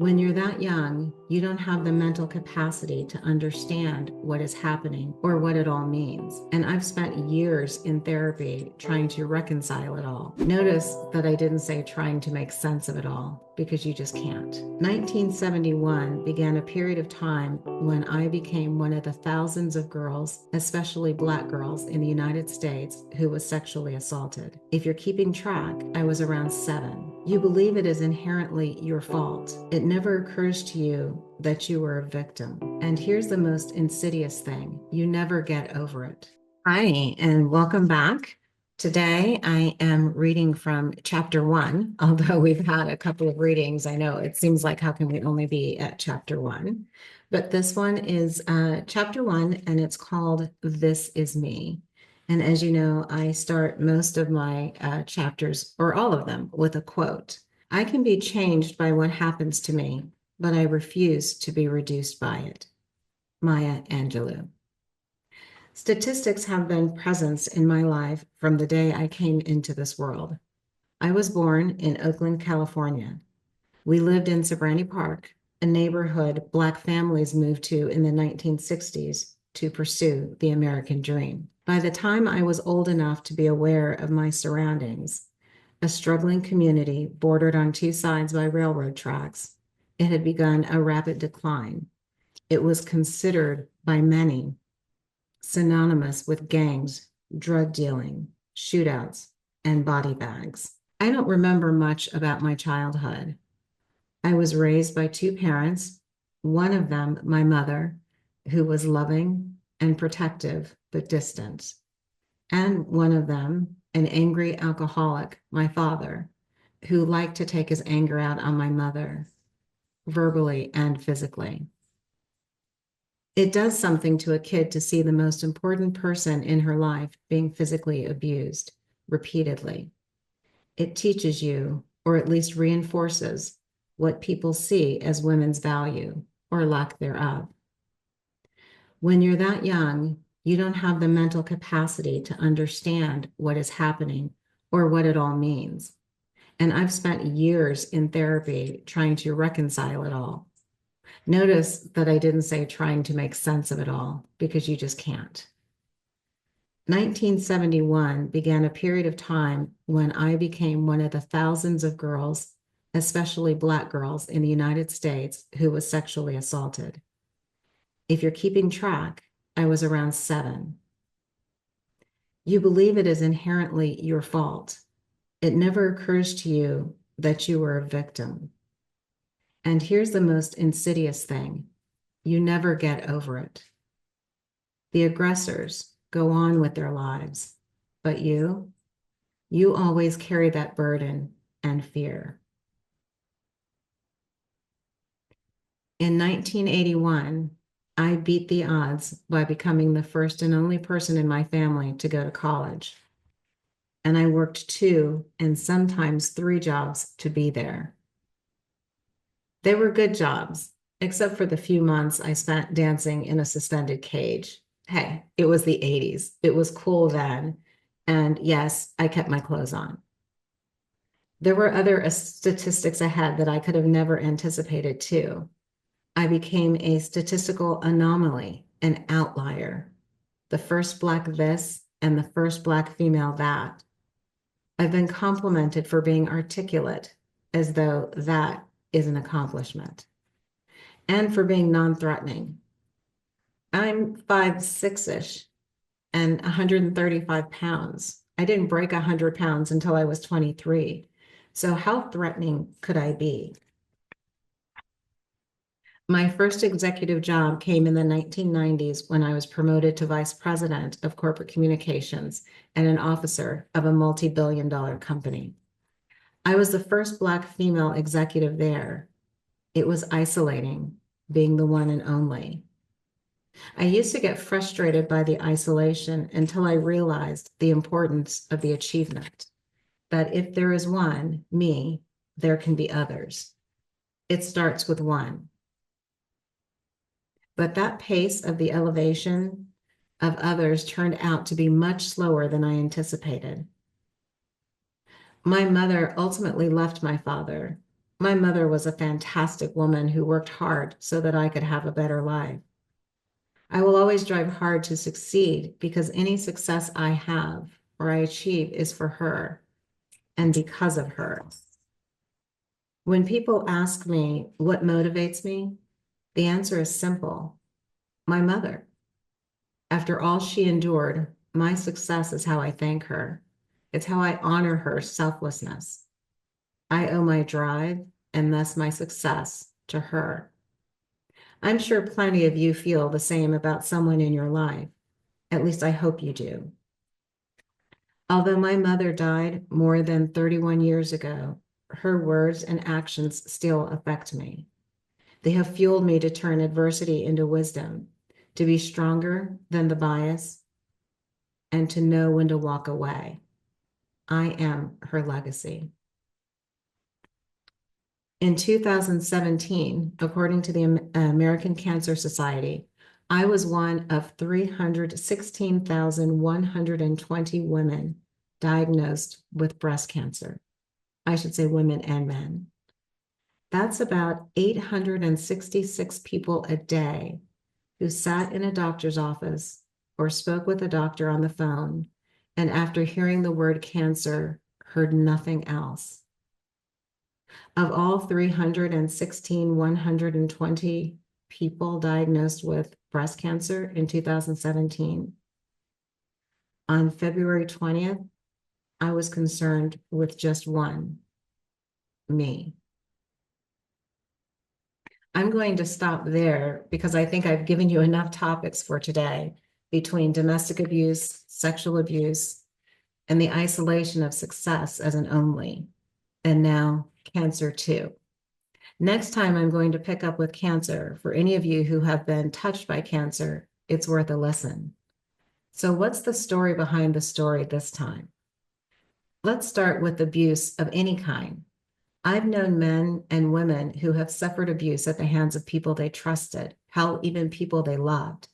When you're that young, you don't have the mental capacity to understand what is happening or what it all means. And I've spent years in therapy trying to reconcile it all. Notice that I didn't say trying to make sense of it all, because you just can't. 1971 began a period of time when I became one of the thousands of girls, especially Black girls in the United States, who was sexually assaulted. If you're keeping track, I was around 7. You believe it is inherently your fault. It never occurs to you that you were a victim. And here's the most insidious thing: you never get over it. Hi, and welcome back. Today I am reading from chapter 1, although we've had a couple of readings. I know it seems like, how can we only be at chapter 1? But this one is chapter 1, and it's called This Is Me. And as you know, I start most of my chapters, or all of them, with a quote. I can be changed by what happens to me, but I refuse to be reduced by it. Maya Angelou. Statistics have been presence in my life from the day I came into this world. I was born in Oakland, California. We lived in Sobrante Park, a neighborhood Black families moved to in the 1960s to pursue the American dream. By the time I was old enough to be aware of my surroundings, a struggling community bordered on two sides by railroad tracks, it had begun a rapid decline. It was considered by many synonymous with gangs, drug dealing, shootouts, and body bags. I don't remember much about my childhood. I was raised by two parents, one of them, my mother, who was loving and protective but distant, and one of them, an angry alcoholic, my father, who liked to take his anger out on my mother, verbally and physically. It does something to a kid to see the most important person in her life being physically abused repeatedly. It teaches you, or at least reinforces, what people see as women's value or lack thereof. When you're that young, you don't have the mental capacity to understand what is happening or what it all means. And I've spent years in therapy trying to reconcile it all. Notice that I didn't say trying to make sense of it all, because you just can't. 1971 began a period of time when I became one of the thousands of girls, especially Black girls in the United States, who was sexually assaulted. If you're keeping track, I was around 7. You believe it is inherently your fault. It never occurs to you that you were a victim. And here's the most insidious thing: you never get over it. The aggressors go on with their lives, but you always carry that burden and fear. In 1981, I beat the odds by becoming the first and only person in my family to go to college. And I worked 2 and sometimes 3 jobs to be there. They were good jobs, except for the few months I spent dancing in a suspended cage. Hey, it was the 80s. It was cool then. And yes, I kept my clothes on. There were other statistics ahead that I could have never anticipated too. I became a statistical anomaly, an outlier, the first Black this and the first Black female that. I've been complimented for being articulate, as though that is an accomplishment, and for being non-threatening. I'm 5'6"-ish and 135 pounds. I didn't break 100 pounds until I was 23. So how threatening could I be? My first executive job came in the 1990s when I was promoted to vice president of corporate communications and an officer of a multi-billion-dollar company. I was the first Black female executive there. It was isolating, being the one and only. I used to get frustrated by the isolation until I realized the importance of the achievement, that if there is one, me, there can be others. It starts with one. But that pace of the elevation of others turned out to be much slower than I anticipated. My mother ultimately left my father, My mother was a fantastic woman who worked hard so that I could have a better life. I will always drive hard to succeed because any success I have or I achieve is for her and because of her. When people ask me what motivates me, the answer is simple: my mother. After all she endured, my success is how I thank her. It's how I honor her selflessness. I owe my drive and thus my success to her. I'm sure plenty of you feel the same about someone in your life. At least I hope you do. Although my mother died more than 31 years ago, her words and actions still affect me. They have fueled me to turn adversity into wisdom, to be stronger than the bias, and to know when to walk away. I am her legacy. In 2017, according to the American Cancer Society, I was one of 316,120 women diagnosed with breast cancer. I should say women and men. That's about 866 people a day who sat in a doctor's office or spoke with a doctor on the phone, and after hearing the word cancer, heard nothing else. Of all 316,120 people diagnosed with breast cancer in 2017, on February 20th, I was concerned with just one: me. I'm going to stop there because I think I've given you enough topics for today between domestic abuse, sexual abuse, and the isolation of success as an only, and now cancer too. Next time, I'm going to pick up with cancer. For any of you who have been touched by cancer, it's worth a listen. So what's the story behind the story this time? Let's start with abuse of any kind. I've known men and women who have suffered abuse at the hands of people they trusted, hell, even people they loved.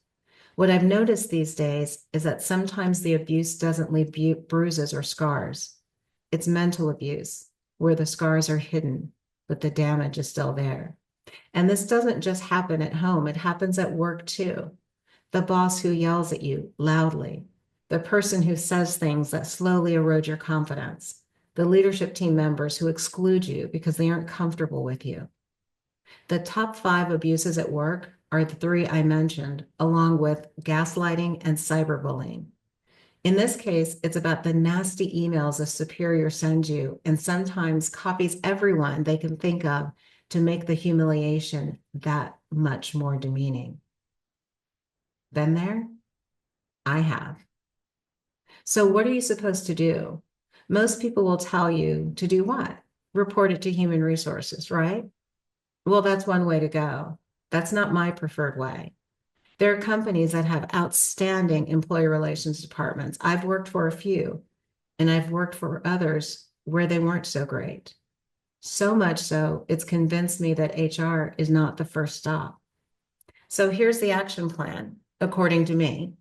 What I've noticed these days is that sometimes the abuse doesn't leave bruises or scars. It's mental abuse, where the scars are hidden, but the damage is still there. And this doesn't just happen at home, it happens at work too. The boss who yells at you loudly, the person who says things that slowly erode your confidence, the leadership team members who exclude you because they aren't comfortable with you. The top 5 abuses at work are the 3 I mentioned, along with gaslighting and cyberbullying. In this case, it's about the nasty emails a superior sends you and sometimes copies everyone they can think of to make the humiliation that much more demeaning. Been there? I have. So what are you supposed to do? Most people will tell you to do what? Report it to human resources, right? Well, that's one way to go. That's not my preferred way. There are companies that have outstanding employee relations departments. I've worked for a few, and I've worked for others where they weren't so great. So much so, it's convinced me that HR is not the first stop. So here's the action plan, according to me.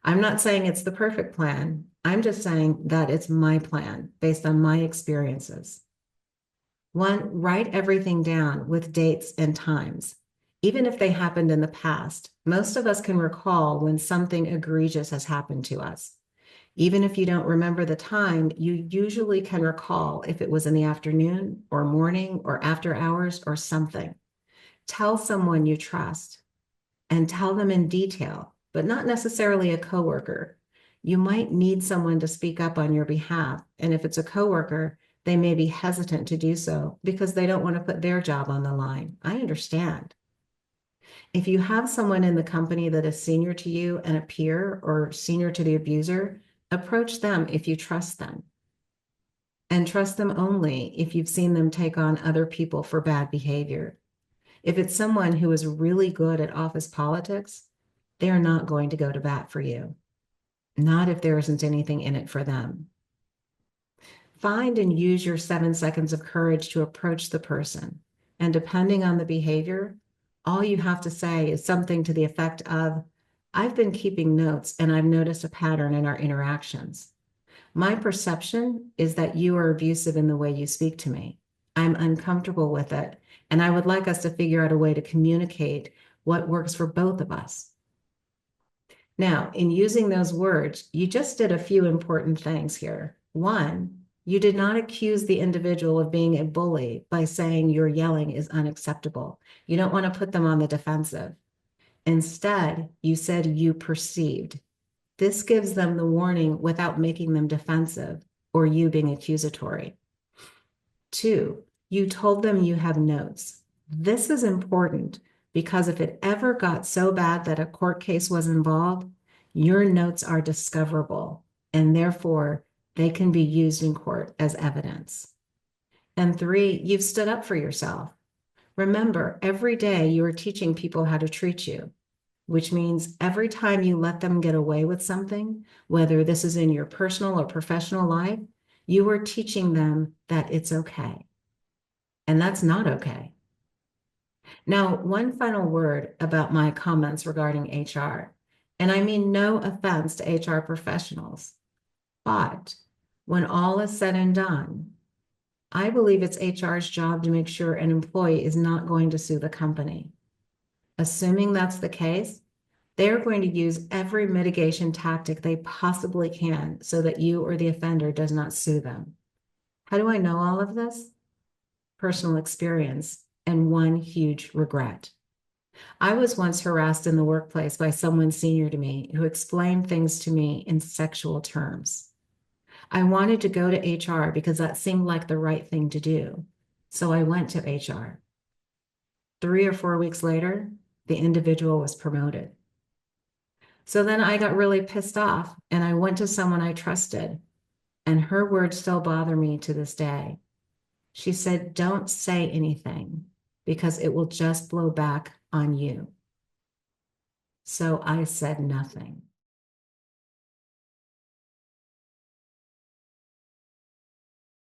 I'm not saying it's the perfect plan. I'm just saying that it's my plan based on my experiences. 1, write everything down with dates and times. Even if they happened in the past, most of us can recall when something egregious has happened to us. Even if you don't remember the time, you usually can recall if it was in the afternoon or morning or after hours or something. Tell someone you trust and tell them in detail, but not necessarily a coworker. You might need someone to speak up on your behalf. And if it's a coworker, they may be hesitant to do so because they don't want to put their job on the line. I understand. If you have someone in the company that is senior to you and a peer or senior to the abuser, approach them if you trust them. And trust them only if you've seen them take on other people for bad behavior. If it's someone who is really good at office politics, they're not going to go to bat for you. Not if there isn't anything in it for them. Find and use your 7 seconds of courage to approach the person. And depending on the behavior, all you have to say is something to the effect of, I've been keeping notes and I've noticed a pattern in our interactions. My perception is that you are abusive in the way you speak to me. I'm uncomfortable with it, and I would like us to figure out a way to communicate what works for both of us. Now, in using those words, you just did a few important things here. One, you did not accuse the individual of being a bully by saying your yelling is unacceptable. You don't want to put them on the defensive. Instead, you said you perceived. This gives them the warning without making them defensive or you being accusatory. Two, you told them you have notes. This is important because if it ever got so bad that a court case was involved, your notes are discoverable and therefore they can be used in court as evidence. And three, you've stood up for yourself. Remember, every day you are teaching people how to treat you, which means every time you let them get away with something, whether this is in your personal or professional life, you are teaching them that it's okay. And that's not okay. Now, one final word about my comments regarding HR. And I mean no offense to HR professionals, but when all is said and done, I believe it's HR's job to make sure an employee is not going to sue the company. Assuming that's the case, they're going to use every mitigation tactic they possibly can so that you or the offender does not sue them. How do I know all of this? Personal experience and one huge regret. I was once harassed in the workplace by someone senior to me who explained things to me in sexual terms. I wanted to go to HR because that seemed like the right thing to do. So I went to HR. 3 or 4 weeks later, the individual was promoted. So then I got really pissed off and I went to someone I trusted, and her words still bother me to this day. She said, "Don't say anything because it will just blow back on you." So I said nothing.